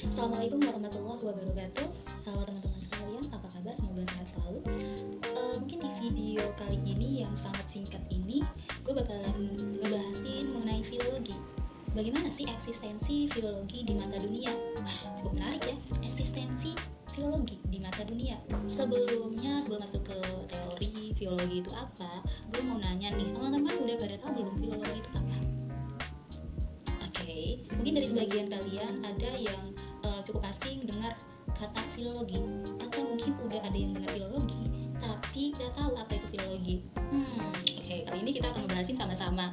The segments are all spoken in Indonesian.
Assalamualaikum warahmatullahi wabarakatuh. Halo teman-teman sekalian, apa kabar? Semoga sehat selalu. Mungkin di video kali ini yang sangat singkat ini, gue bakalan ngebahasin mengenai filologi. Bagaimana sih eksistensi filologi di mata dunia? Wah, cukup menarik ya, eksistensi filologi di mata dunia. Sebelum masuk ke teori filologi itu apa, gue mau nanya nih, teman-teman udah pada tahu belum filologi itu apa? Oke, mungkin dari sebagian kalian ada yang cukup asing dengar kata filologi, atau mungkin udah ada yang dengar filologi tapi nggak tahu apa itu filologi. Oke, kali ini kita akan ngebahasin sama-sama.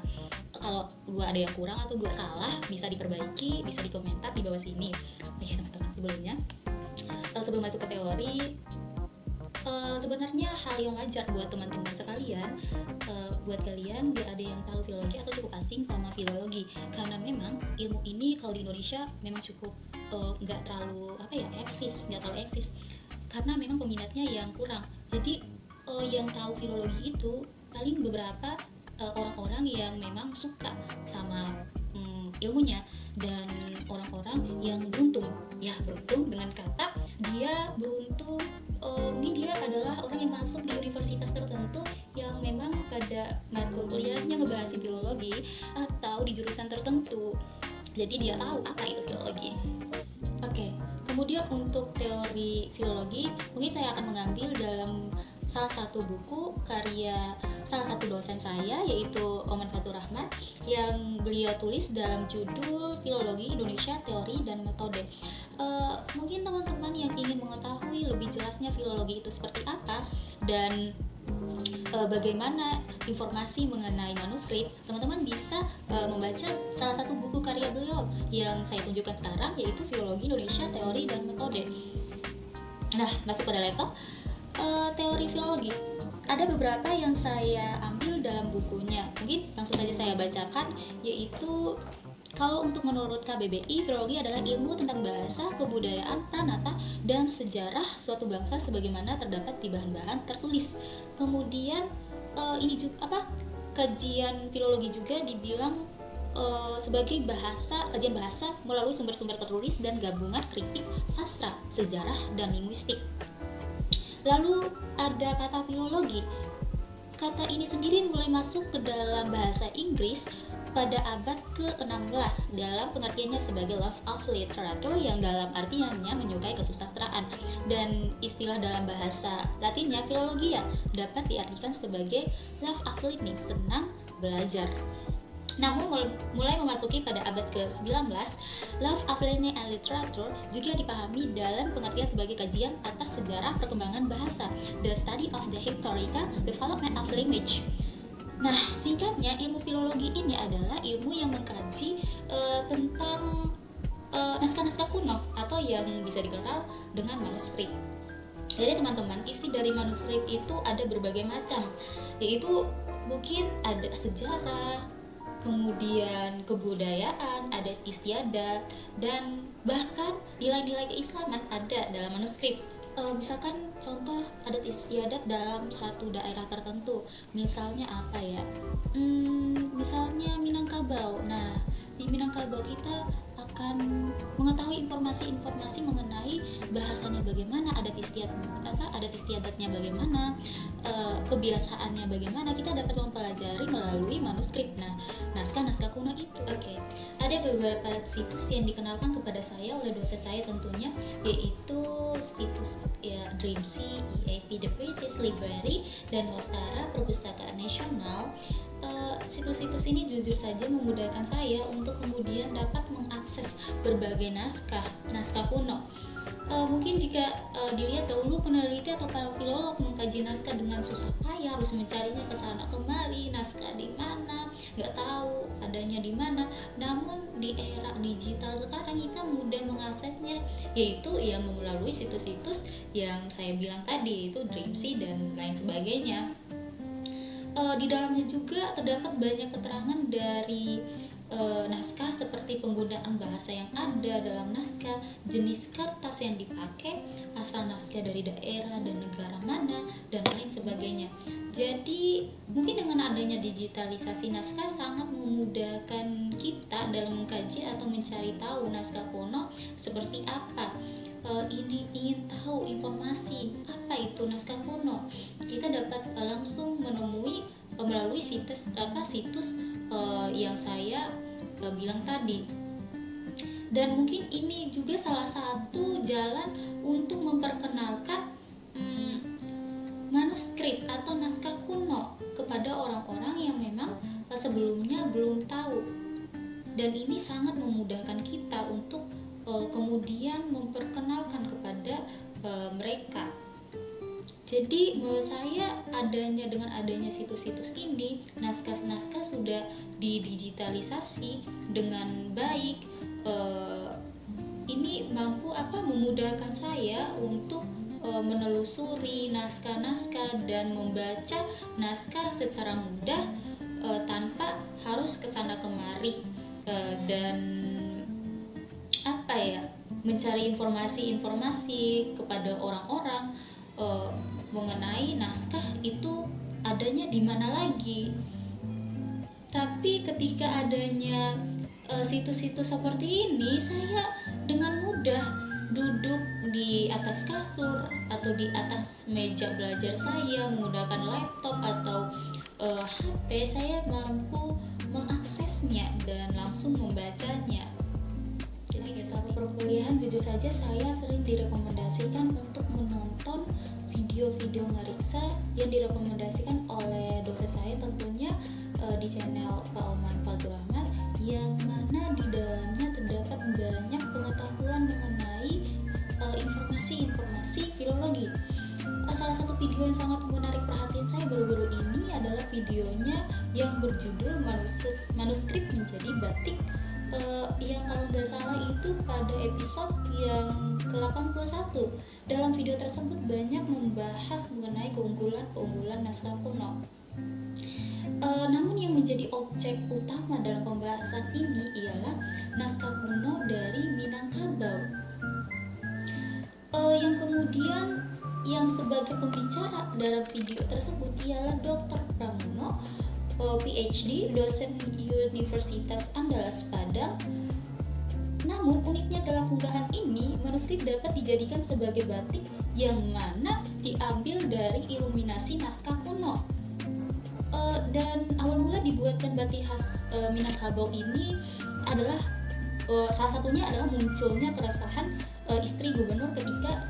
Kalau gua ada yang kurang atau gua salah, bisa diperbaiki, bisa dikomentar di bawah sini. Oke teman-teman, sebelum masuk ke teori, sebenarnya hal yang wajar buat teman-teman sekalian, buat kalian biar ada yang tahu filologi atau cukup asing sama filologi, karena memang ilmu ini kalau di Indonesia memang cukup nggak terlalu nggak terlalu eksis, karena memang peminatnya yang kurang. Jadi yang tahu filologi itu paling beberapa orang-orang yang memang suka sama ilmunya, dan orang-orang yang beruntung, ya beruntung dengan kata dia beruntung. Ini dia adalah orang yang masuk di universitas tertentu yang memang pada matkul kuliahnya ngebahas filologi, atau di jurusan tertentu, jadi dia tahu apa itu filologi. Oke, kemudian untuk teori filologi mungkin saya akan mengambil dalam salah satu buku karya salah satu dosen saya, yaitu Oman Fatur Rahman, yang beliau tulis dalam judul Filologi Indonesia Teori dan Metode. Mungkin teman-teman yang ingin mengetahui lebih jelasnya filologi itu seperti apa dan bagaimana informasi mengenai manuskrip, teman-teman bisa membaca salah satu buku karya beliau yang saya tunjukkan sekarang, yaitu Filologi Indonesia Teori dan Metode. Nah, masuk pada laptop. Teori filologi ada beberapa yang saya ambil dalam bukunya, mungkin langsung saja saya bacakan, yaitu kalau untuk menurut KBBI, filologi adalah ilmu tentang bahasa, kebudayaan, pranata, dan sejarah suatu bangsa sebagaimana terdapat di bahan-bahan tertulis. Kemudian ini juga kajian filologi juga dibilang sebagai kajian bahasa melalui sumber-sumber tertulis dan gabungan kritik sastra, sejarah, dan linguistik. Lalu ada kata filologi. Kata ini sendiri mulai masuk ke dalam bahasa Inggris pada abad ke-16 dalam pengertiannya sebagai love of literature, yang dalam artiannya menyukai kesusastraan, dan istilah dalam bahasa Latinnya filologia dapat diartikan sebagai love of learning, senang belajar. Namun mulai memasuki pada abad ke-19, love of learning and literature juga dipahami dalam pengertian sebagai kajian atas sejarah perkembangan bahasa, the study of the historical development of language. Nah, singkatnya ilmu filologi ini adalah ilmu yang mengkaji tentang naskah-naskah kuno atau yang bisa dikenal dengan manuskrip. Jadi teman-teman, isi dari manuskrip itu ada berbagai macam, yaitu mungkin ada sejarah, kemudian kebudayaan, adat istiadat, dan bahkan nilai-nilai keislaman ada dalam manuskrip. Misalkan contoh adat istiadat dalam satu daerah tertentu, misalnya apa ya? Misalnya Minangkabau. Nah, di Minangkabau kita akan mengetahui informasi-informasi mengenai bahasanya bagaimana, adat istiadatnya bagaimana, kebiasaannya bagaimana. Kita dapat mempelajari melalui manuskrip. Nah, naskah-naskah kuno itu. Oke. Ada beberapa situs yang dikenalkan kepada saya oleh dosen saya tentunya, yaitu situs Dreamsea, EAP The British Library, dan Nostara Perpustakaan Nasional. Situs-situs ini jujur saja memudahkan saya untuk kemudian dapat mengakses berbagai naskah kuno. Mungkin jika dilihat dahulu peneliti atau para filolog mengkaji naskah dengan susah payah, harus mencarinya ke sana kemari, naskah di mana, nggak tahu adanya di mana. Namun di era digital sekarang kita mudah mengaksesnya, yaitu melalui situs-situs yang saya bilang tadi, yaitu Dreamsea dan lain sebagainya. Di dalamnya juga terdapat banyak keterangan dari naskah seperti penggunaan bahasa yang ada dalam naskah, jenis kertas yang dipakai, asal naskah dari daerah dan negara mana, dan lain sebagainya. Jadi mungkin dengan adanya digitalisasi naskah sangat memudahkan kita dalam mengkaji atau mencari tahu naskah kuno seperti apa. Ini ingin tahu informasi apa itu naskah kuno, kita dapat langsung menemui melalui situs yang saya bilang tadi. Dan mungkin ini juga salah satu jalan untuk memperkenalkan manuskrip atau naskah kuno kepada orang-orang yang memang sebelumnya belum tahu. Dan ini sangat memudahkan kita untuk kemudian memperkenalkan kepada mereka. Jadi menurut saya dengan adanya situs-situs ini, naskah-naskah sudah didigitalisasi dengan baik. Ini mampu memudahkan saya untuk menelusuri naskah-naskah dan membaca naskah secara mudah tanpa harus kesana kemari dan mencari informasi-informasi kepada orang-orang mengenai naskah itu adanya di mana lagi. Tapi ketika adanya situs-situs seperti ini, saya dengan mudah duduk di atas kasur atau di atas meja belajar saya menggunakan laptop atau HP, saya mampu mengaksesnya dan langsung membacanya. Jadi selama perkuliahan jujur saja saya sering direkomendasikan untuk menonton video-video ngariksa yang direkomendasikan oleh dosen saya, tentunya di channel Pak Oman Fatur Rahman, yang mana di dalamnya terdapat banyak pengetahuan mengenai informasi-informasi filologi. Salah satu video yang sangat menarik perhatian saya baru-baru ini adalah videonya yang berjudul manuskrip menjadi batik, yang kalau nggak salah itu pada episode yang ke-81. Dalam video tersebut banyak membahas mengenai keunggulan naskah kuno. Namun yang menjadi objek utama dalam pembahasan ini ialah naskah kuno dari Minangkabau. Yang kemudian yang sebagai pembicara dalam video tersebut ialah Dr. Pramono, PhD, dosen Universitas Andalas Padang. Namun uniknya dalam unggahan ini, manuskrip dapat dijadikan sebagai batik yang mana diambil dari iluminasi naskah kuno. Dan awal mula dibuatkan batik khas Minangkabau ini adalah salah satunya adalah munculnya keresahan istri gubernur ketika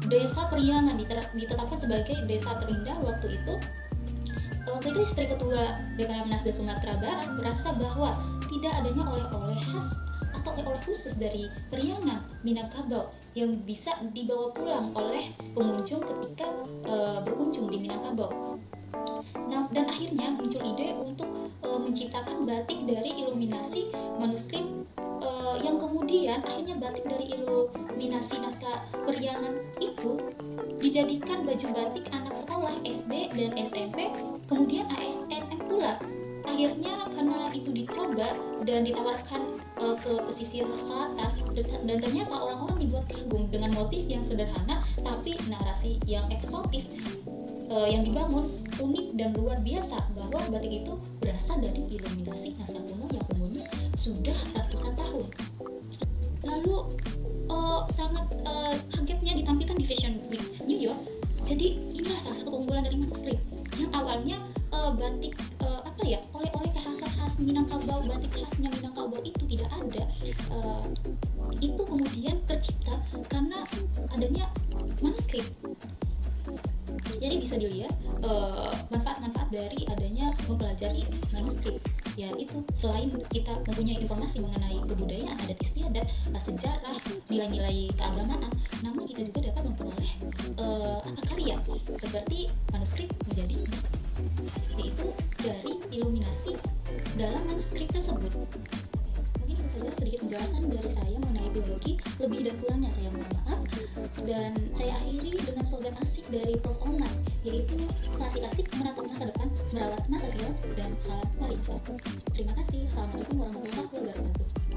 desa Priangan ditetapkan sebagai desa terindah waktu itu. Waktu itu istri ketua DKM Nasda Sumatera Barat merasa bahwa tidak adanya oleh-oleh khas atau oleh-oleh khusus dari Priangan Minangkabau yang bisa dibawa pulang oleh pengunjung ketika berkunjung di Minangkabau. Nah, dan akhirnya muncul ide untuk menciptakan batik dari iluminasi manuskrip, yang kemudian akhirnya batik dari iluminasi naskah Priangan itu dijadikan baju batik anak sekolah SD dan SMP, kemudian ASN pula. Akhirnya karena itu dicoba dan ditawarkan ke pesisir selatan, dan ternyata orang-orang dibuat kagum dengan motif yang sederhana tapi narasi yang eksotis yang dibangun unik dan luar biasa, bahwa batik itu berasal dari iluminasi naskah kuno yang umurnya sudah ratusan tahun. Lalu sangat kagetnya ditampilkan di Fashion Week New York. Jadi inilah salah satu keunggulan dari manuskrip yang awalnya batik oleh-oleh khas Minangkabau, batik khasnya Minangkabau itu tidak ada. Itu kemudian tercipta karena adanya manuskrip. Jadi bisa dilihat manfaat-manfaat dari adanya mempelajari manuskrip, yaitu selain kita mempunyai informasi mengenai kebudayaan, adat istiadat, sejarah, nilai-nilai keagamaan, namun kita juga dapat memperoleh karya seperti manuskrip menjadi, yaitu dari iluminasi dalam manuskrip tersebut. Mungkin itu saja sedikit penjelasan dari saya mengenai biologi. Lebih dan kurangnya saya mohon maaf, dan saya akhiri dengan slogan asik dari Prof Online, yaitu klasik asik menatap masa depan, merawat masa silam, dan salam warisan. Terima kasih. Assalamualaikum warahmatullahi wabarakatuh.